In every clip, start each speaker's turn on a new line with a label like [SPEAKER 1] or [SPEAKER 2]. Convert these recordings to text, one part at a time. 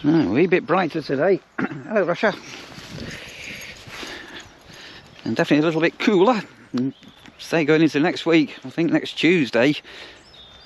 [SPEAKER 1] A wee bit brighter today. Hello, Russia. And definitely a little bit cooler. Say going into next week, I think next Tuesday,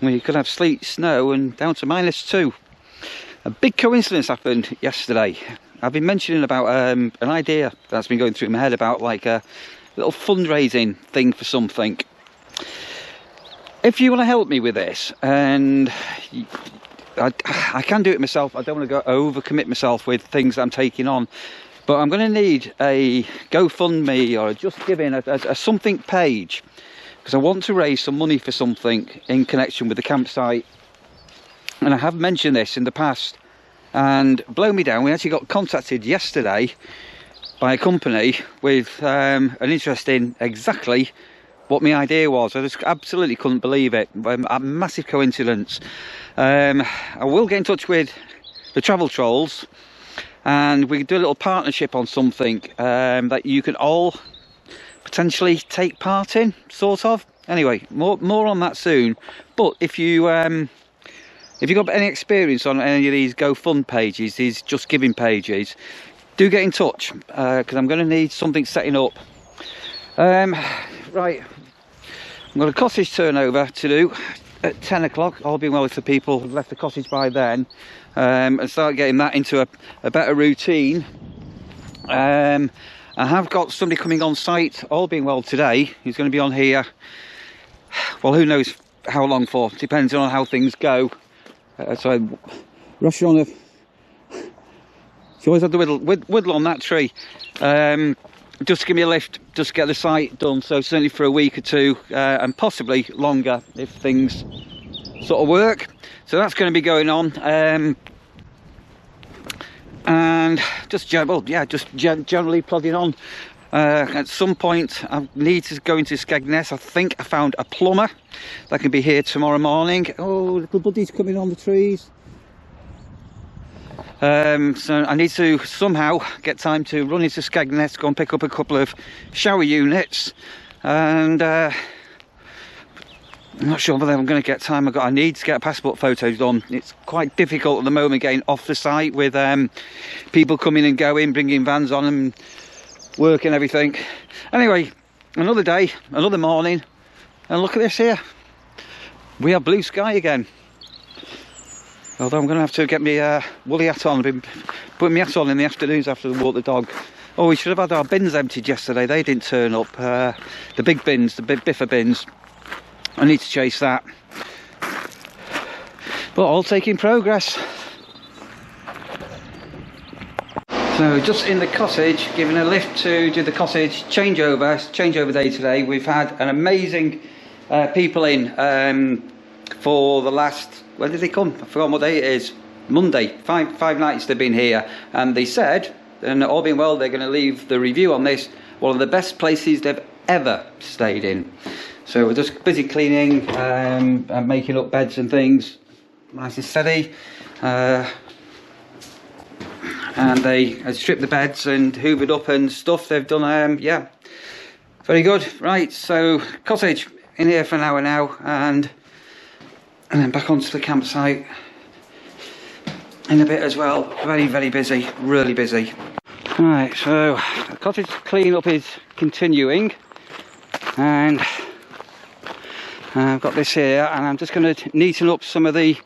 [SPEAKER 1] we could have sleet, snow, and down to -2. A big coincidence happened yesterday. I've been mentioning about an idea that's been going through my head about like a little fundraising thing for something. If you want to help me with this, and I can do it myself, I don't want to go overcommit myself with things I'm taking on, but I'm going to need a GoFundMe or a Just Giving, a something page, because I want to raise some money for something in connection with the campsite. And I have mentioned this in the past, and blow me down, we actually got contacted yesterday by a company with an interest in exactly what my idea was. I just absolutely couldn't believe it. A massive coincidence. I will get in touch with the Travel Trolls, and we can do a little partnership on something that you can all potentially take part in, sort of. Anyway, more on that soon. But if you've got any experience on any of these GoFund pages, these Just Giving pages, do get in touch, because I'm going to need something setting up. Right, I've got a cottage turnover to do at 10 o'clock. All being well if the people have left the cottage by then, and start getting that into a better routine. I have got somebody coming on site, all being well today, who's going to be on here, well, who knows how long for, depends on how things go. So I rush on she always had the whittle on that tree. Just give me a lift, just get the site done, so certainly for a week or two, and possibly longer if things sort of work. So that's going to be going on, and just generally plodding on. At some point I need to go into Skegness. I think I found a plumber that can be here tomorrow morning. Oh, little buddies coming on the trees. So I need to somehow get time to run into Skegness, go and pick up a couple of shower units, and I'm not sure whether I'm going to get time. I need to get passport photos done. It's quite difficult at the moment getting off the site with people coming and going, bringing vans on and work and everything. Anyway, another day, another morning, and look at this here. We have blue sky again. Although I'm going to have to get my woolly hat on. I've been putting my hat on in the afternoons after I walk the dog. Oh, we should have had our bins emptied yesterday. They didn't turn up. The big bins, the big biffer bins. I need to chase that. But all taking progress. So just in the cottage, giving a lift to do the cottage changeover day today. We've had an amazing people in for the last, when did they come? I forgot what day it is. Monday. Five nights they've been here, and they said, and all being well, they're going to leave the review on this, one of the best places they've ever stayed in. So we're just busy cleaning and making up beds and things, nice and steady. And they had stripped the beds and hoovered up and stuff. They've done, yeah, very good. Right, so cottage in here for an hour now, and then back onto the campsite in a bit as well. Very, very busy, really busy. Right, so the cottage clean up is continuing, and I've got this here, and I'm just going to neaten up some of the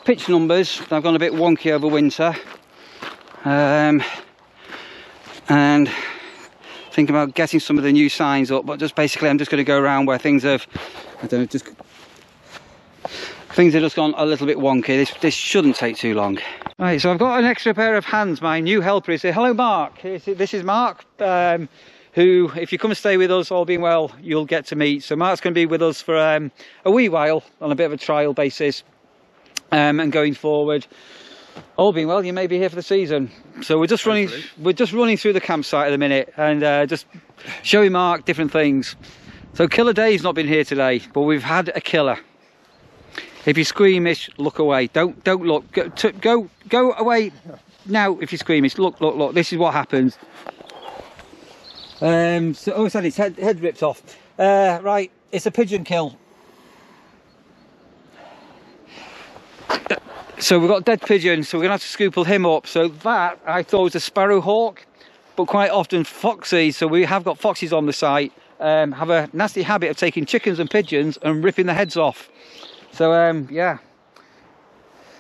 [SPEAKER 1] pitch numbers. They've gone a bit wonky over winter. And think about getting some of the new signs up, but just basically I'm just going to go around where things have, I don't know, things have just gone a little bit wonky. This shouldn't take too long. Right, so I've got an extra pair of hands. My new helper is here. Hello, Mark. This is Mark, who, if you come and stay with us, all being well, you'll get to meet. So Mark's going to be with us for a wee while on a bit of a trial basis, and going forward, all being well, you may be here for the season. So we're just running through the campsite at the minute, and just showing Mark different things. So Killer Dave's not been here today, but we've had a killer. If you're squeamish, look away. Don't look. Go away now. If you're squeamish, look. This is what happens. So it's had its head ripped off. Right, it's a pigeon kill. So we've got a dead pigeon, so we're gonna have to scoople him up. So that I thought was a sparrow hawk, but quite often foxes. So we have got foxes on the site. Have a nasty habit of taking chickens and pigeons and ripping the heads off. So yeah,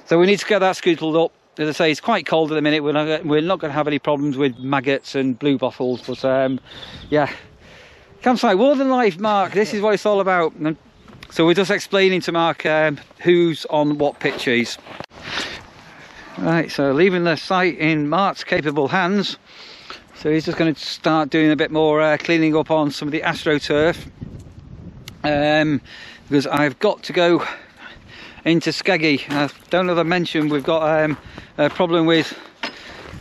[SPEAKER 1] so we need to get that scootled up. As I say, it's quite cold at the minute. We're not going to have any problems with maggots and blue bottles, but yeah. Campsite Warden life, Mark, this is what it's all about. So we're just explaining to Mark who's on what pitches. Right, so leaving the site in Mark's capable hands. So he's just going to start doing a bit more cleaning up on some of the AstroTurf, because I've got to go into Skeggy. I don't know if I mentioned we've got a problem with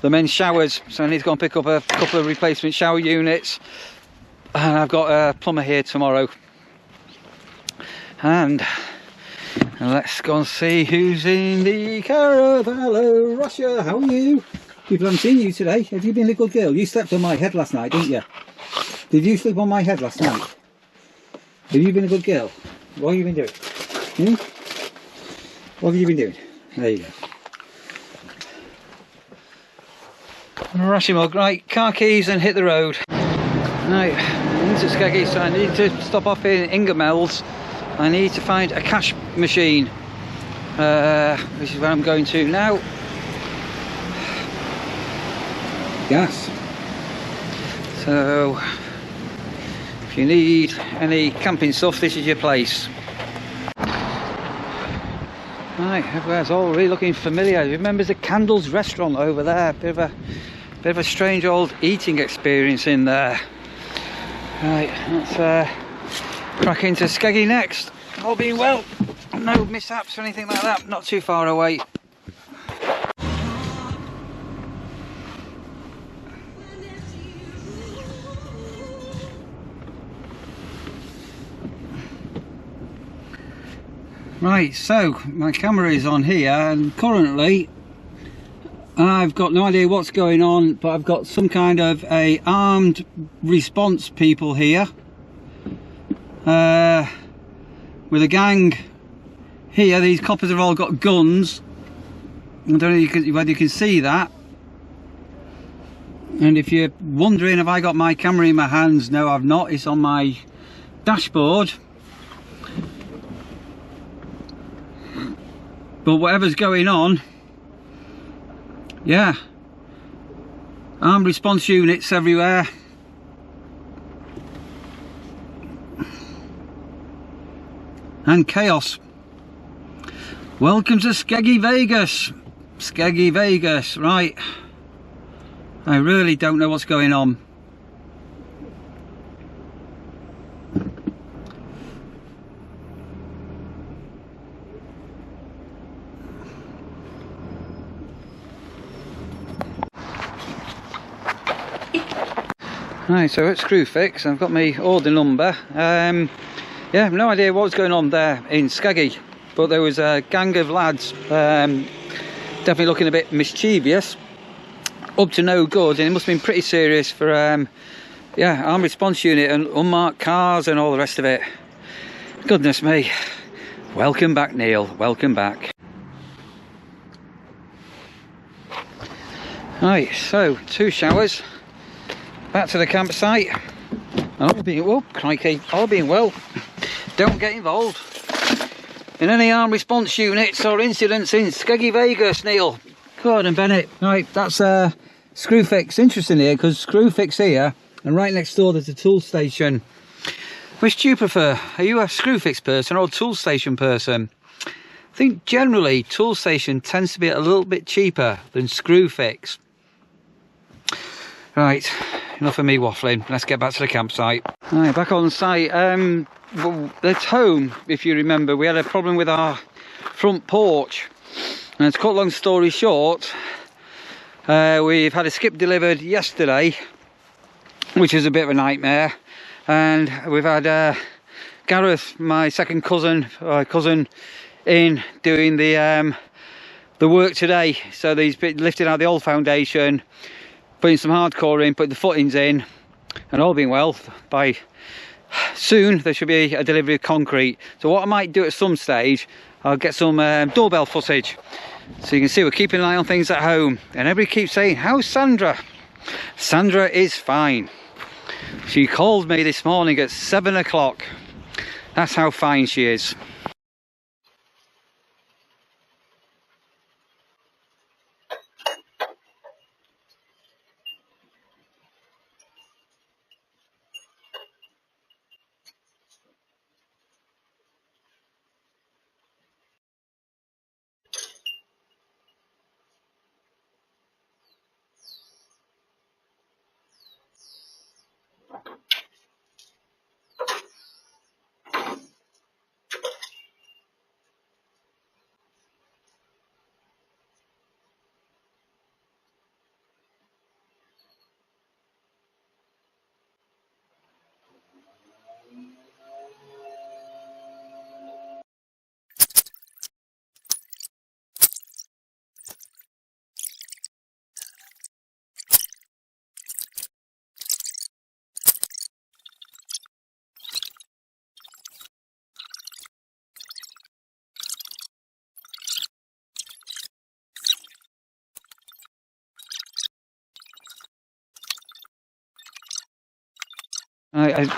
[SPEAKER 1] the men's showers, so I need to go and pick up a couple of replacement shower units, and I've got a plumber here tomorrow. And let's go and see who's in the caravan. Hello, Russia, how are you? People haven't seen you today. Have you been a good girl? You slept on my head last night, didn't you? Did you sleep on my head last night? Have you been a good girl? What have you been doing? What have you been doing? There you go. Rushing mug, right, car keys and hit the road. Right, into Skeggy, so I need to stop off in Ingermells. I need to find a cash machine. This is where I'm going to now. Gas. So if you need any camping stuff, this is your place. Right, everywhere's all really looking familiar. Remember the Candles restaurant over there? Bit of a strange old eating experience in there. Right, let's crack into Skeggy next. All being well, no mishaps or anything like that. Not too far away. Right, so my camera is on here, and currently I've got no idea what's going on, but I've got some kind of a armed response people here with a gang here. These coppers have all got guns. I don't know whether you can see that. And if you're wondering, have I got my camera in my hands? No, I've not. It's on my dashboard. But whatever's going on, yeah, armed response units everywhere. And chaos. Welcome to Skeggy Vegas. Skeggy Vegas, right. I really don't know what's going on. Right, so at Screwfix, I've got my order number. Yeah, no idea what was going on there in Skeggy, but there was a gang of lads, definitely looking a bit mischievous, up to no good, and it must have been pretty serious for, yeah, armed response unit and unmarked cars and all the rest of it. Goodness me. Welcome back, Neil, welcome back. Right, so 2 showers. Back to the campsite. All being well, crikey, all being well. Don't get involved in any armed response units or incidents in Skeggy Vegas, Neil. Gordon Bennett. Right, that's Screwfix. Interesting here, because Screwfix here, and right next door there's a tool station. Which do you prefer? Are you a Screwfix person or a tool station person? I think generally tool station tends to be a little bit cheaper than Screwfix. Right, enough of me waffling. Let's get back to the campsite. Right, back on site. Well, at home, if you remember, we had a problem with our front porch. And to cut long story short, we've had a skip delivered yesterday, which is a bit of a nightmare. And we've had Gareth, my second cousin, in doing the work today. So he's lifted out the old foundation, putting some hardcore in, putting the footings in, and all being well, by soon there should be a delivery of concrete. So what I might do at some stage, I'll get some doorbell footage So you can see we're keeping an eye on things at home, and everybody keeps saying, how's Sandra? Sandra is fine. She called me this morning at 7 o'clock. That's how fine she is.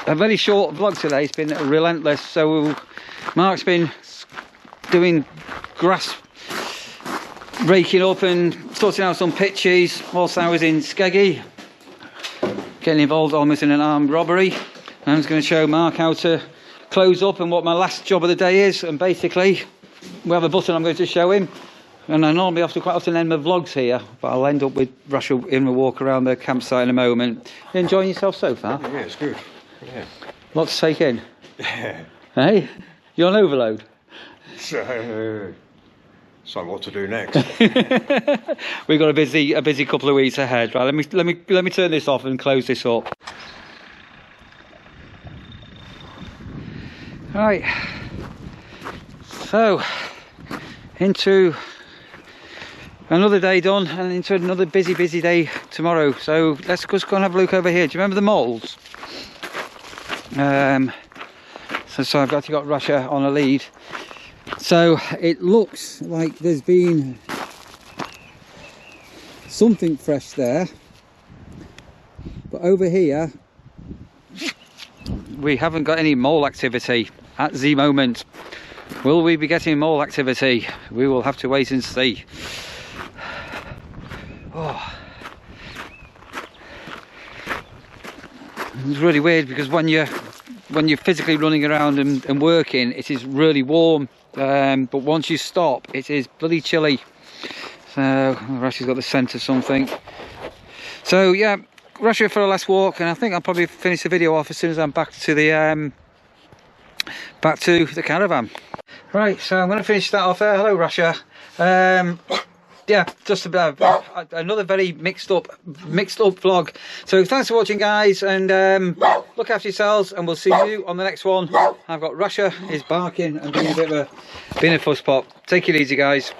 [SPEAKER 1] A very short vlog today. It's been relentless. So Mark's been doing grass raking up and sorting out some pitches whilst I was in Skeggy, getting involved almost in an armed robbery. I'm just going to show Mark how to close up and what my last job of the day is. And basically we have a button I'm going to show him, and I normally have to quite often end my vlogs here, but I'll end up with Russia in a walk around the campsite in a moment. You enjoying yourself so far?
[SPEAKER 2] Yeah, it's good. Yeah.
[SPEAKER 1] Lot to take in.
[SPEAKER 2] Yeah.
[SPEAKER 1] Hey, you're on overload.
[SPEAKER 2] So what to do next?
[SPEAKER 1] We've got a busy couple of weeks ahead. Right, let me turn this off and close this up. Right. So into another day done, and into another busy day tomorrow. So let's just go and have a look over here. Do you remember the moles? So I've got Russia on a lead. So it looks like there's been something fresh there, but over here we haven't got any mole activity at the moment. Will we be getting mole activity? We will have to wait and see. Oh. It's really weird because when you're physically running around and working, it is really warm, but once you stop it is bloody chilly. So Russia's got the scent of something. So yeah, Russia for a last walk, and I think I'll probably finish the video off as soon as I'm back to the caravan. Right, so I'm going to finish that off there. Hello Russia. Yeah, just about another very mixed up vlog. So thanks for watching, guys, and look after yourselves, and we'll see you on the next one. I've got Russia is barking and being a bit of a fuss pop. Take it easy, guys.